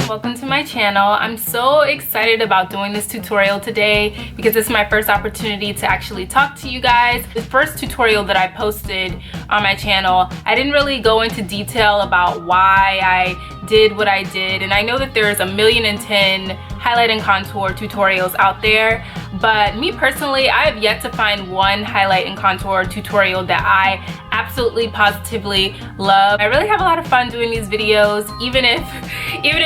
Welcome to my channel. I'm so excited about doing this tutorial today because it's my first opportunity to actually talk to you guys. The first tutorial that I posted on my channel, I didn't really go into detail about why I did what I did, and I know that there's 1,000,010 highlight and contour tutorials out there, but me personally, I have yet to find one highlight and contour tutorial that I absolutely positively love. I really have a lot of fun doing these videos, even if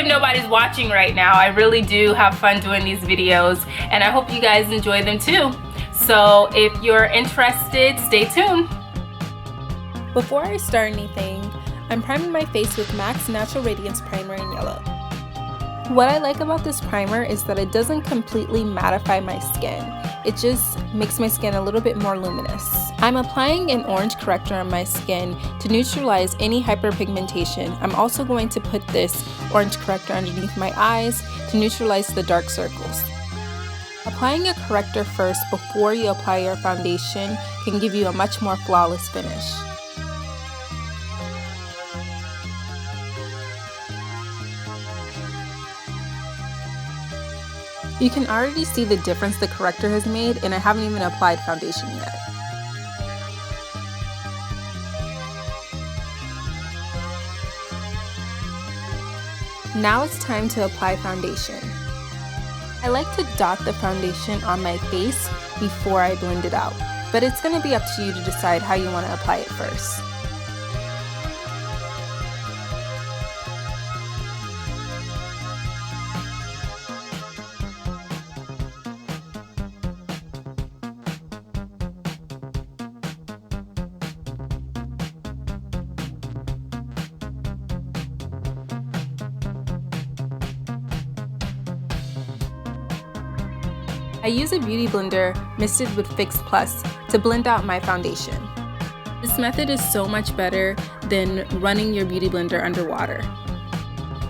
nobody's watching right now. I really do have fun doing these videos, and I hope you guys enjoy them too. So if you're interested, stay tuned. Before I start anything, I'm priming my face with MAC's Natural Radiance Primer in yellow. What I like about this primer is that it doesn't completely mattify my skin. It just makes my skin a little bit more luminous. I'm applying an orange corrector on my skin to neutralize any hyperpigmentation. I'm also going to put this orange corrector underneath my eyes to neutralize the dark circles. Applying a corrector first before you apply your foundation can give you a much more flawless finish. You can already see the difference the corrector has made, and I haven't even applied foundation yet. Now it's time to apply foundation. I like to dot the foundation on my face before I blend it out, but it's going to be up to you to decide how you want to apply it first. I use a beauty blender misted with Fix Plus to blend out my foundation. This method is so much better than running your beauty blender underwater.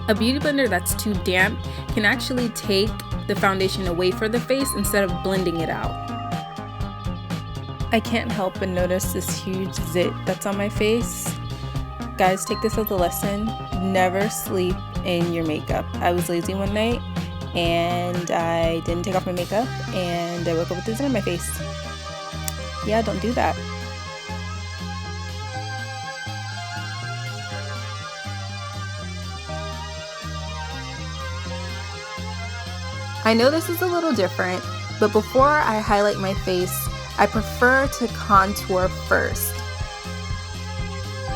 A beauty blender that's too damp can actually take the foundation away from the face instead of blending it out. I can't help but notice this huge zit that's on my face. Guys, take this as a lesson. Never sleep in your makeup. I was lazy one night and I didn't take off my makeup and I woke up with this on my face. Yeah, don't do that. I know this is a little different, but before I highlight my face, I prefer to contour first.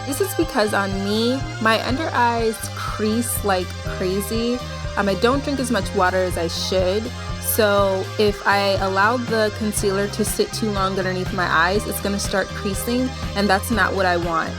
This is because on me, my under eyes crease like crazy. I don't drink as much water as I should, so if I allow the concealer to sit too long underneath my eyes, it's going to start creasing, and that's not what I want.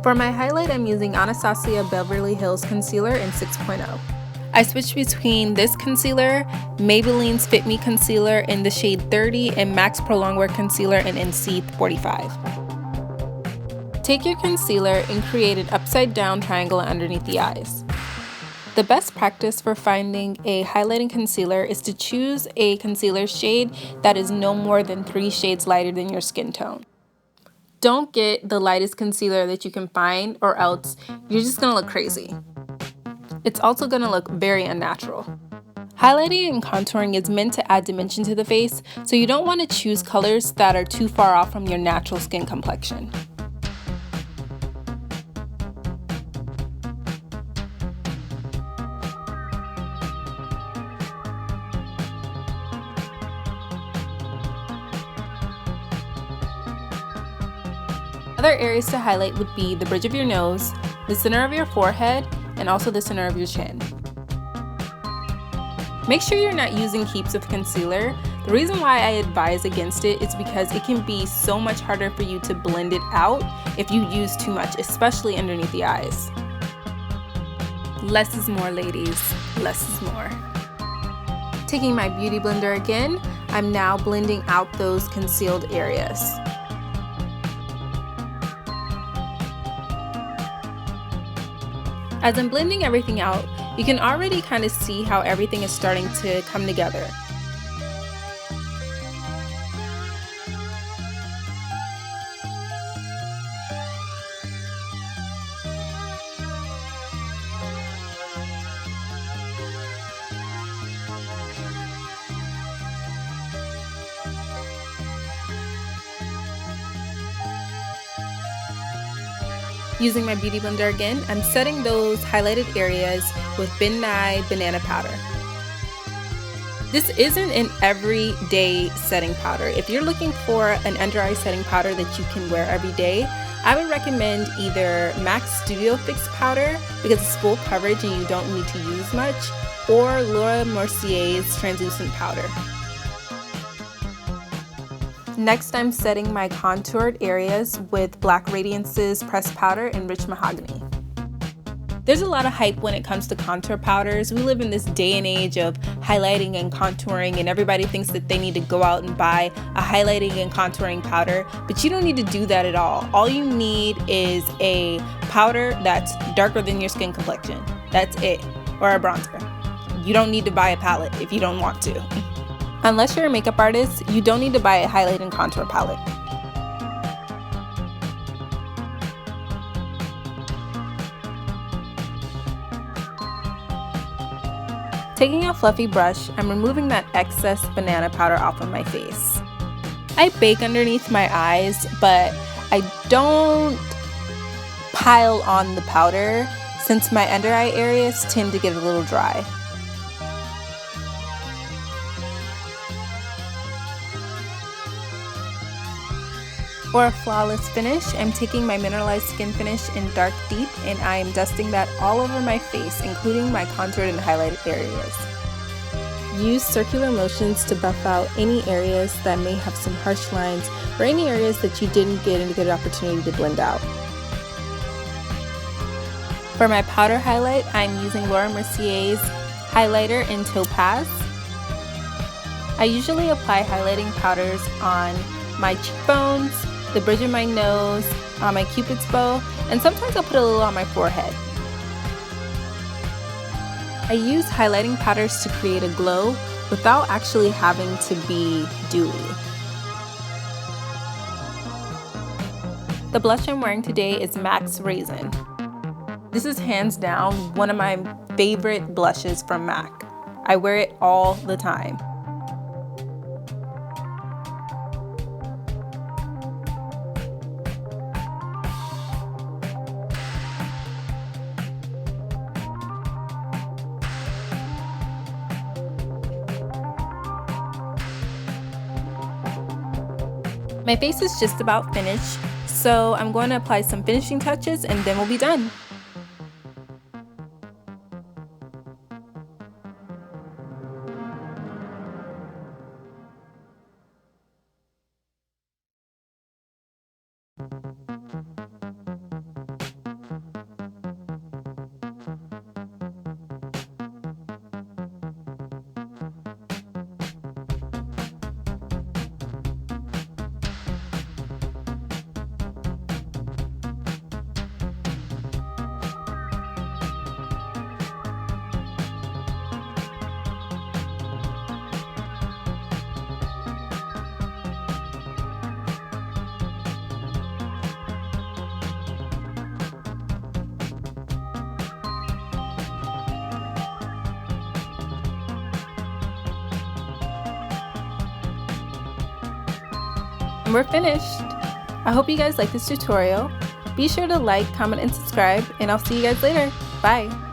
For my highlight, I'm using Anastasia Beverly Hills Concealer in 6.0. I switched between this concealer, Maybelline's Fit Me Concealer in the shade 30, and MAC's Pro Longwear Concealer in NC 45. Take your concealer and create an upside down triangle underneath the eyes. The best practice for finding a highlighting concealer is to choose a concealer shade that is no more than 3 shades lighter than your skin tone. Don't get the lightest concealer that you can find, or else you're just gonna look crazy. It's also gonna look very unnatural. Highlighting and contouring is meant to add dimension to the face, so you don't want to choose colors that are too far off from your natural skin complexion. Other areas to highlight would be the bridge of your nose, the center of your forehead, and also the center of your chin. Make sure you're not using heaps of concealer. The reason why I advise against it is because it can be so much harder for you to blend it out if you use too much, especially underneath the eyes. Less is more, ladies. Less is more. Taking my beauty blender again, I'm now blending out those concealed areas. As I'm blending everything out, you can already kind of see how everything is starting to come together. Using my beauty blender again, I'm setting those highlighted areas with Nye Banana Powder. This isn't an everyday setting powder. If you're looking for an under eye setting powder that you can wear every day, I would recommend either MAC's Studio Fix powder because it's full coverage and you don't need to use much, or Laura Mercier's translucent powder. Next, I'm setting my contoured areas with Black Radiance's pressed powder in Rich Mahogany. There's a lot of hype when it comes to contour powders. We live in this day and age of highlighting and contouring, and everybody thinks that they need to go out and buy a highlighting and contouring powder, but you don't need to do that at all. All you need is a powder that's darker than your skin complexion. That's it, or a bronzer. You don't need to buy a palette if you don't want to. Unless you're a makeup artist, you don't need to buy a highlight and contour palette. Taking a fluffy brush, I'm removing that excess banana powder off of my face. I bake underneath my eyes, but I don't pile on the powder since my under eye areas tend to get a little dry. For a flawless finish, I'm taking my Mineralize Skin Finish in Dark Deep and I am dusting that all over my face, including my contoured and highlighted areas. Use circular motions to buff out any areas that may have some harsh lines or any areas that you didn't get a good opportunity to blend out. For my powder highlight, I'm using Laura Mercier's highlighter in Topaz. I usually apply highlighting powders on my cheekbones, the bridge of my nose, on my cupid's bow, and sometimes I'll put a little on my forehead. I use highlighting powders to create a glow without actually having to be dewy. The blush I'm wearing today is MAC's Raizin. This is hands down one of my favorite blushes from MAC. I wear it all the time. My face is just about finished, so I'm going to apply some finishing touches and then we'll be done. And we're finished. I hope you guys like this tutorial. Be sure to like, comment, and subscribe, and I'll see you guys later. Bye.